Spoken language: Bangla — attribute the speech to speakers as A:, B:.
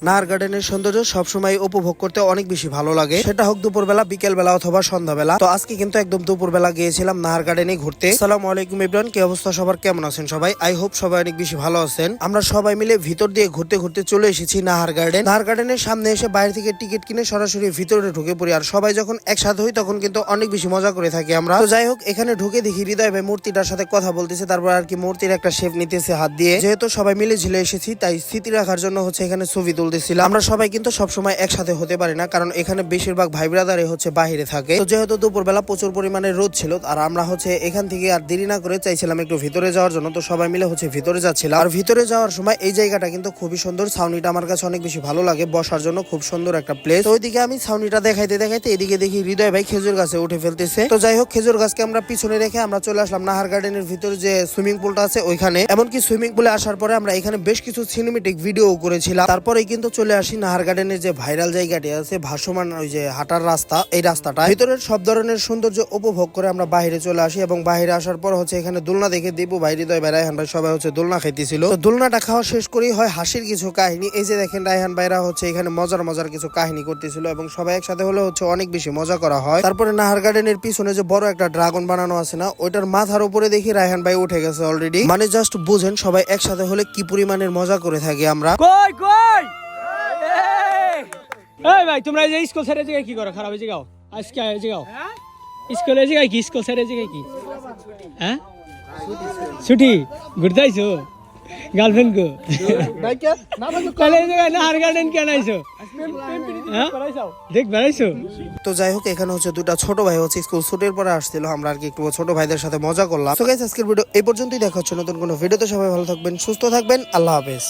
A: নাহার গার্ডেনের সৌন্দর্য সবসময় উপভোগ করতে অনেক বেশি ভালো লাগে, সেটা হোক দুপুরবেলা, বিকেলবেলা অথবা সন্ধ্যাবেলা। তো আজকে কিন্তু একদম দুপুরবেলা গিয়েছিলাম নাহার গার্ডেনে ঘুরতে। আসসালামু আলাইকুম এভরিওয়ান, কি অবস্থা সবার, কেমন আছেন সবাই? আই হোপ সবাই অনেক বেশি ভালো আছেন। আমরা সবাই মিলে ভিতর দিয়ে ঘুরতে ঘুরতে চলে এসেছি নাহার গার্ডেন। নাহার গার্ডেনের সামনে এসে বাইরে থেকে টিকিট কিনে সরাসরি ভিতরে ঢুকে পড়ি। আর সবাই যখন একসাথে হই তখন কিন্তু অনেক বেশি মজা করে থাকি আমরা। তো যাই হোক, এখানে ঢুকে দেখি হৃদয় ভাই মূর্তিটার সাথে কথা বলতেছে, তারপর আর কি মূর্তির একটা শেপ নিতেছে হাত দিয়ে। যেহেতু সবাই মিলে ঝিলে এসেছি তাই স্মৃতি রাখার জন্য হচ্ছে এখানে ছবি তুলতেছিলাম। আমরা সবাই কিন্তু সবসময় একসাথে হতে পারি না, কারণ এখানে বেশিরভাগ ভাই ব্রাদারে হচ্ছে বাহিরে থাকে। তো যেহেতু দুপুরবেলা প্রচুর পরিমাণে রোদ ছিল, আর আমরা হচ্ছে এখান থেকে আর দেরি না করে চাইছিলাম একটু ভিতরে যাওয়ার জন্য। তো সবাই মিলে হচ্ছে ভিতরে যাচ্ছিলাম। আর ভিতরে যাওয়ার সময় এই জায়গাটা কিন্তু খুবই সুন্দর, ছাউনিটা আমার কাছে অনেক বেশি ভালো লাগে, বসার জন্য খুব সুন্দর একটা প্লেস। তো ওইদিকে আমি ছাউনিটা দেখাইতে দেখাইতে এদিকে দেখি হৃদয় ভাই খেজুর গাছে উঠে ফেলতেছে। তো যাই হোক, খেজুর গাছকে আমরা পিছনে রেখে আমরা চলে আসলাম নাহার গার্ডেনের ভিতরে যে সুইমিং পুলটা আছে ওইখানে। এমনকি সুইমিং পুলে আসার পরে আমরা এখানে বেশ কিছু সিনেমেটিক ভিডিও করেছিলাম। তারপরে কিন্তু চলে আসি নাহার গার্ডেনের যে ভাইরাল জায়গাটি আছে, ভাসমান ওই যে হাঁটার রাস্তা, এই রাস্তাটা ভিতরের সব ধরনের সৌন্দর্য উপভোগ করে আমরা বাইরে চলে আসি। এবং বাইরে আসার পর হচ্ছে এখানে দোলনা দেখে দেবো ভাই, হৃদয় ভাই, রায়হান ভাই সবাই হচ্ছে দোলনা খাইতেছিল। তো দোলনাটা খাওয়া শেষ করেই হয় হাসির কিছু কাহিনী। এই যে দেখেন রায়হান ভাইরা হচ্ছে এখানে মজার মজার কিছু কাহিনী করতেছিল, এবং সবাই একসাথে হলে হচ্ছে অনেক বেশি মজা করা হয়। তারপরে নাহার গার্ডেনের পিছনে যে বড় একটা ড্রাগন বানানো আছে না, ওইটার মাথার উপরে দেখি রায়হান ভাই উঠে গেছে অলরেডি। মানে জাস্ট বুঝেন সবাই একসাথে হলে কি পরিমাণের মজা করে থাকি আমরা।
B: কই কই এই ভাই, তোমরা এই যে স্কুল ছেড়ে জায়গায় কি করো? খারাপ হয়ে যাও আজকে এই জায়গাও স্কুলে জায়গায় কি, স্কুল ছেড়ে জায়গায় কি? হ্যাঁ, ছুটি ঘুরতে আইছো গার্লফ্রেন্ড কো? তাহলে এই জায়গায় নাহার গার্ডেন কেন আইছো? হ্যাঁ, দেখ বেড়াইছো।
A: তো যাই হোক, এখানে হচ্ছে দুটা ছোট ভাই হচ্ছে স্কুল ছুটির পরে আসছিল, আমরা আর কি একটু ছোট ভাইদের সাথে মজা করলাম। তো গাইস, আজকের ভিডিও এই পর্যন্তই। দেখা হচ্ছে নতুন কোনো ভিডিওতে। সবাই ভালো থাকবেন, সুস্থ থাকবেন, আল্লাহ হাফেজ।